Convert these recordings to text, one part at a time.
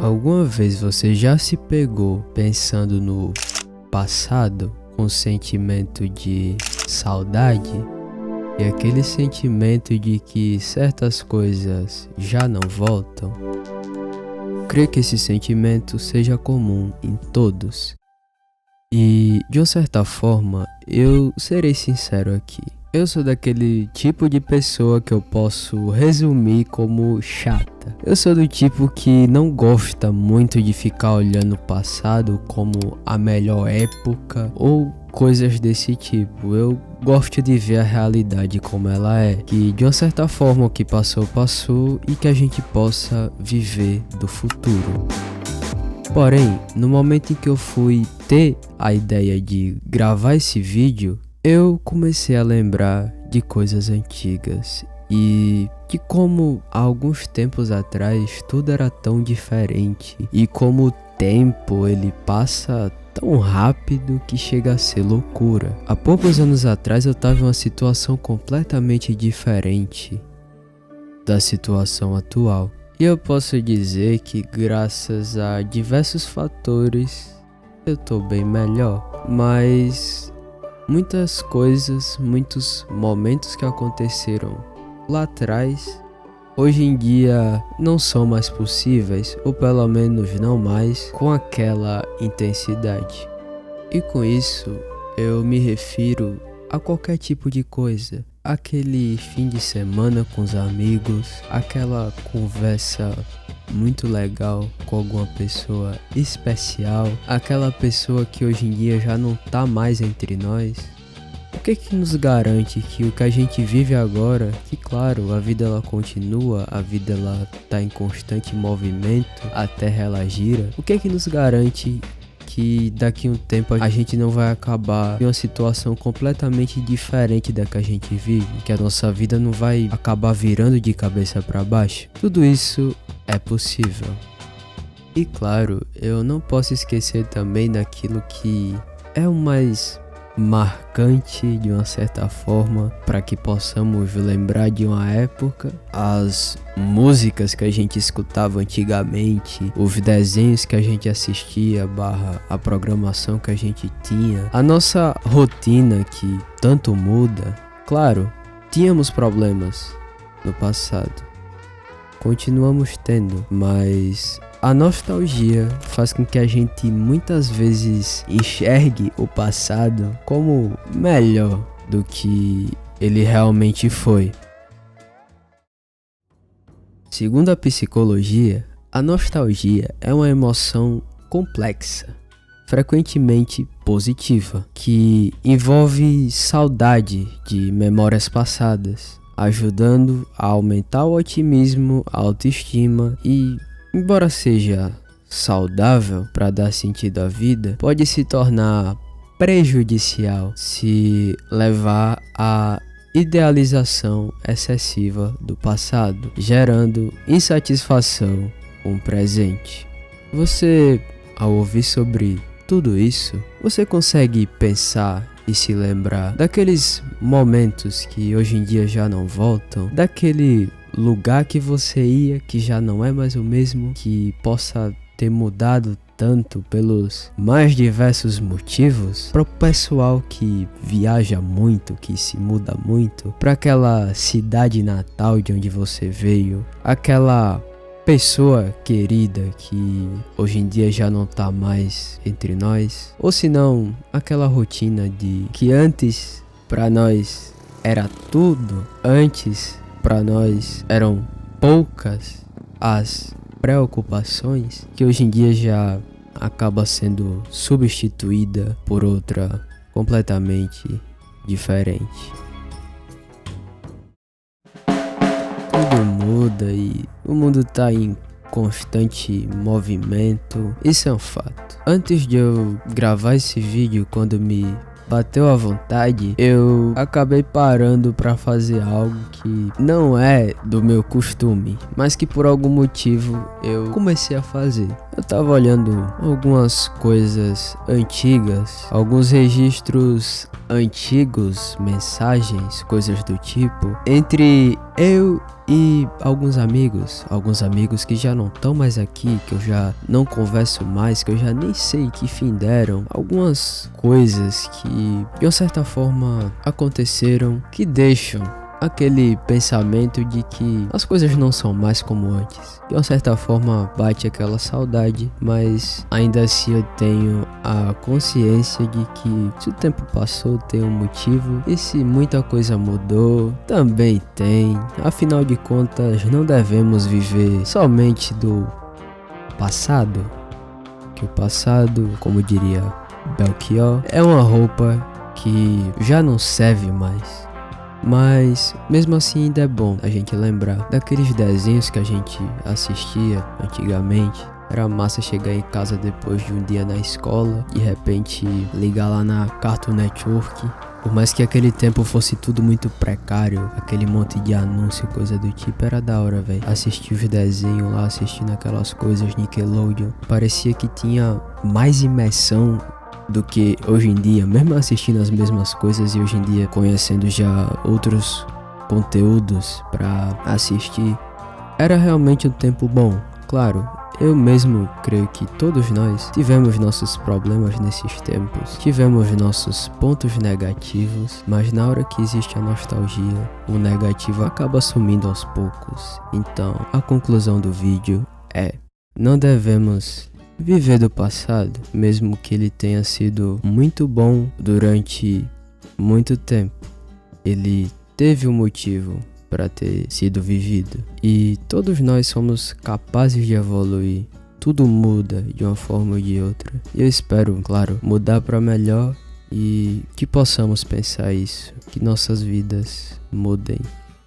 Alguma vez você já se pegou pensando no passado com sentimento de saudade? E aquele sentimento de que certas coisas já não voltam? Creio que esse sentimento seja comum em todos. E, de uma certa forma, eu serei sincero aqui. Eu sou daquele tipo de pessoa que eu posso resumir como chata. Eu sou do tipo que não gosta muito de ficar olhando o passado como a melhor época ou coisas desse tipo. Eu gosto de ver a realidade como ela é, que de uma certa forma o que passou, passou e que a gente possa viver do futuro. Porém, no momento em que eu fui ter a ideia de gravar esse vídeo, eu comecei a lembrar de coisas antigas e de como há alguns tempos atrás tudo era tão diferente e como o tempo ele passa tão rápido que chega a ser loucura. Há poucos anos atrás eu estava em uma situação completamente diferente da situação atual. E eu posso dizer que graças a diversos fatores eu tô bem melhor, mas muitas coisas, muitos momentos que aconteceram lá atrás, hoje em dia não são mais possíveis, ou pelo menos não mais com aquela intensidade. E com isso eu me refiro a qualquer tipo de coisa. Aquele fim de semana com os amigos, aquela conversa muito legal com alguma pessoa especial, aquela pessoa que hoje em dia já não tá mais entre nós. O que nos garante que o que a gente vive agora, que claro, a vida ela continua, a vida ela tá em constante movimento, a terra ela gira, o que nos garante que daqui a um tempo a gente não vai acabar em uma situação completamente diferente da que a gente vive, que a nossa vida não vai acabar virando de cabeça para baixo? Tudo isso é possível. E claro, eu não posso esquecer também daquilo que é o mais marcante de uma certa forma para que possamos lembrar de uma época, as músicas que a gente escutava antigamente, os desenhos que a gente assistia, a programação que a gente tinha, a nossa rotina que tanto muda. Claro, tínhamos problemas no passado, continuamos tendo, mas a nostalgia faz com que a gente muitas vezes enxergue o passado como melhor do que ele realmente foi. Segundo a psicologia, a nostalgia é uma emoção complexa, frequentemente positiva, que envolve saudade de memórias passadas, ajudando a aumentar o otimismo, a autoestima e, embora seja saudável para dar sentido à vida, pode se tornar prejudicial se levar à idealização excessiva do passado, gerando insatisfação com o presente. Você, ao ouvir sobre tudo isso, você consegue pensar e se lembrar daqueles momentos que hoje em dia já não voltam, daquele lugar que você ia que já não é mais o mesmo, que possa ter mudado tanto pelos mais diversos motivos? Para o pessoal que viaja muito, que se muda muito, para aquela cidade natal de onde você veio, aquela pessoa querida que hoje em dia já não tá mais entre nós, ou se não, aquela rotina de que antes para nós era tudo, antes para nós eram poucas as preocupações, que hoje em dia já acaba sendo substituída por outra completamente diferente. Tudo muda e o mundo tá em constante movimento, isso é um fato. Antes de eu gravar esse vídeo, quando me bateu a vontade, eu acabei parando para fazer algo que não é do meu costume, mas que por algum motivo eu comecei a fazer. eu tava olhando algumas coisas antigas, alguns registros antigos, mensagens, coisas do tipo, entre eu e alguns amigos que já não estão mais aqui, que eu já não converso mais, que eu já nem sei que fim deram. Algumas coisas que de uma certa forma aconteceram que deixam aquele pensamento de que as coisas não são mais como antes. De uma certa forma bate aquela saudade, mas ainda assim eu tenho a consciência de que se o tempo passou tem um motivo, e se muita coisa mudou, também tem. Afinal de contas, não devemos viver somente do passado, que o passado, como diria Belchior, é uma roupa que já não serve mais. Mas mesmo assim ainda é bom a gente lembrar daqueles desenhos que a gente assistia antigamente. Era massa chegar em casa depois de um dia na escola, de repente ligar lá na Cartoon Network. Por mais que aquele tempo fosse tudo muito precário, aquele monte de anúncio, coisa do tipo, era da hora, velho. Assistir os desenhos lá, assistindo aquelas coisas Nickelodeon, parecia que tinha mais imersão do que hoje em dia, mesmo assistindo as mesmas coisas e hoje em dia conhecendo já outros conteúdos pra assistir. Era realmente um tempo bom. Claro, eu mesmo creio que todos nós tivemos nossos problemas nesses tempos, tivemos nossos pontos negativos, mas na hora que existe a nostalgia, o negativo acaba sumindo aos poucos. Então, a conclusão do vídeo é: não devemos viver do passado, mesmo que ele tenha sido muito bom durante muito tempo. Ele teve um motivo para ter sido vivido, e todos nós somos capazes de evoluir. Tudo muda de uma forma ou de outra, e eu espero, claro, mudar para melhor, e que possamos pensar isso, que nossas vidas mudem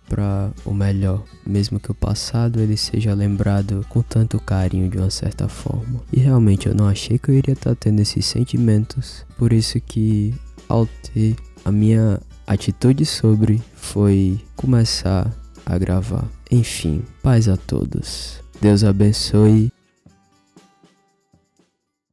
para o melhor, mesmo que o passado ele seja lembrado com tanto carinho de uma certa forma. E realmente eu não achei que eu iria estar tendo esses sentimentos, por isso que ao ter a minha atitude sobre foi começar a gravar. Enfim, paz a todos, Deus abençoe